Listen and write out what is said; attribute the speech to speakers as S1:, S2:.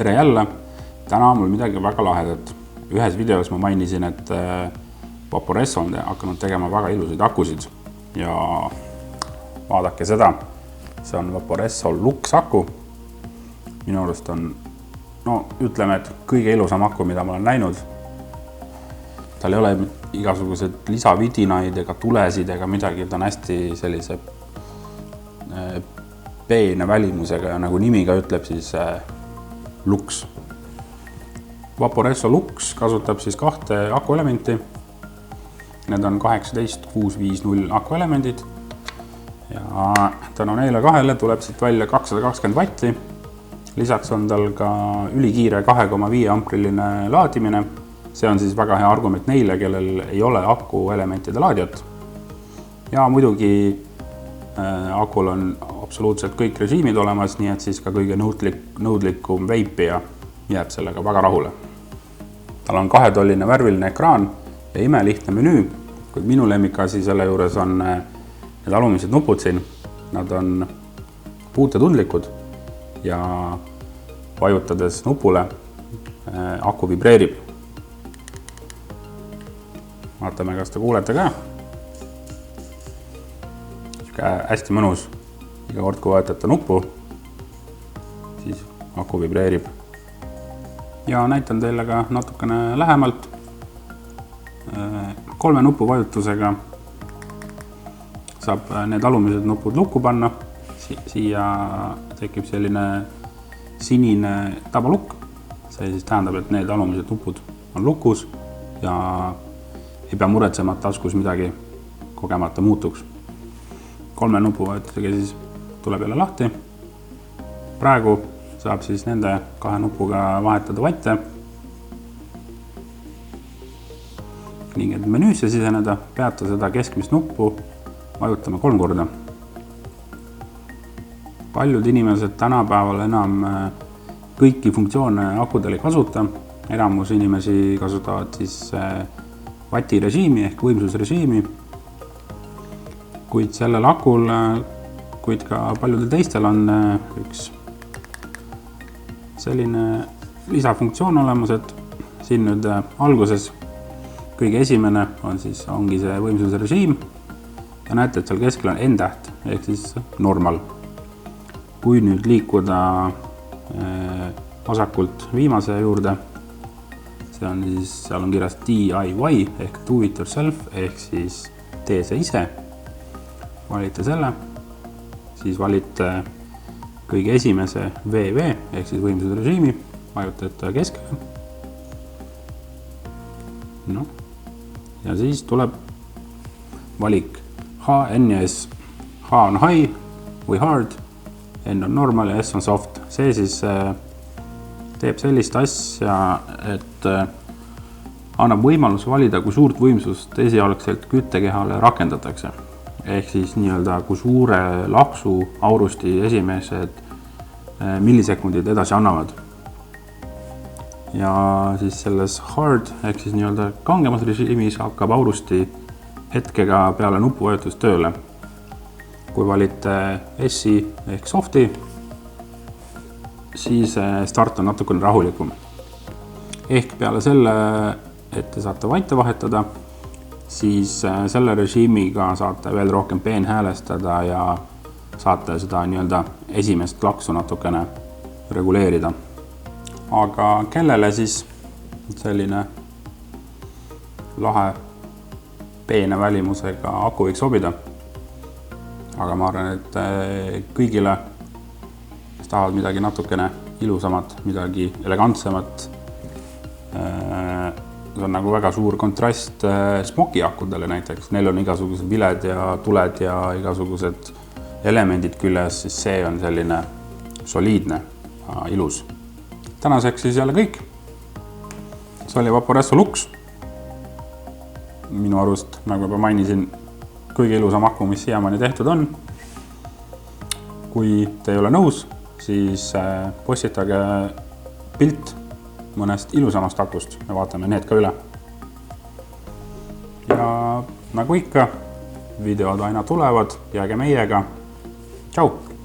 S1: tere jälle! Täna on mul midagi väga lahedat. Ühes videos ma mainisin, et Vaporesso on hakanud tegema väga ilusaid akusid. Ja vaadake seda. See on Vaporesso Lux aku. Minu arust on, ütleme, et kõige ilusam aku, mida ma olen näinud. Tal ei ole igasugused lisavidinaid ega tulesid ega midagi. Ta on hästi sellise peene välimusega ja nagu nimi ka ütleb, siis Lux. Vaporesso Lux kasutab siis kahte akuelementi. Need on 18650 akuelemendid. Ja tänu neile kahele tuleb siit välja 220 vatti. Lisaks on tal ka ülikiire 2,5 ampriline laadimine. See on siis väga hea argument neile, kellel ei ole akuelementide laadijat. Ja muidugi akul on absoluutselt kõik režiimid olemas, nii et siis ka kõige nõudlikum veipija jääb sellega väga rahule. Tal on 2-tolline värviline ekraan ja imelihtne menüü, kuid minu lemmikasi selle juures on need alumised nupud siin. Nad on puutetundlikud ja vajutades nupule aku vibreerib. Vaatame, kas te kuulete ka. Hästi mõnus. Iga kord, kui vajutate nuppu, siis aku vibreerib. Ja näitan teile ka natukene lähemalt. 3 nupu vajutusega saab need alumised nupud lukku panna. Siia tekib selline sinine tabalukk. See siis tähendab, et need alumised nupud on lukus ja ei pea muretsema, et taskus midagi kogemata muutuks. 3 nupu vajutusega siis tuleb jälle lahti. Praegu saab siis nende 2 nupuga vahetada vatte. Ning et menüüsse siseneda, peata seda keskmist nuppu, vajutame 3 korda. Paljud inimesed tänapäeval enam kõiki funktsioone akudel ei kasuta. Enamus inimesi kasutavad siis vatirežiimi ehk võimsusrežiimi. Kuid sellel akul, kuid ka paljudel teistel on üks selline lisafunktsioon olemas, et siin nüüd alguses kõige esimene ongi see võimsusrežiim ja näete, et seal keskel on N-täht ehk siis normal. Kui nüüd liikuda vasakult viimase juurde, seal on kirjas DIY ehk do it yourself ehk siis tee see ise. Valite selle, siis valite kõige esimese VV ehk siis võimsusrežiimi, vajutate keskele. Ja siis tuleb valik H, N ja S. H on high või hard, N on normal ja S on soft. See siis teeb sellist asja, et annab võimalus valida, kui suurt võimsust esialgselt küttekehale rakendatakse. Ehk siis nii-öelda, kui suure laksu aurusti esimesed millisekundid edasi annavad. Ja siis selles hard ehk siis nii-öelda kangemas režiimis hakkab aurusti hetkega peale nupuvajutust tööle. Kui valite S-i ehk softi, siis start on natukene rahulikum. Ehk peale selle, et te saate vaite vahetada, siis selle režiimiga saate veel rohkem peenhäälestada ja saate seda nii-öelda esimest laksu natukene reguleerida. Aga kellele siis selline lahe peene välimusega aku võiks sobida? Aga ma arvan, et kõigile, kes tahavad midagi natukene ilusamat, midagi elegantsemat, see on nagu väga suur kontrast smoki akudele näiteks. Neil on igasugused viled ja tuled ja igasugused elemendid küljes, siis see on selline soliidne, ilus. Tänaseks siis jälle kõik. See oli Vaporesso Lux. Minu arust, nagu juba mainisin, kõige ilusam aku, mis siiamaani tehtud on. Kui te ei ole nõus, siis postitage pilt mõnest ilusamast akust ja vaatame need ka üle. Ja nagu ikka, videod aina tulevad, jääge meiega. Tšau!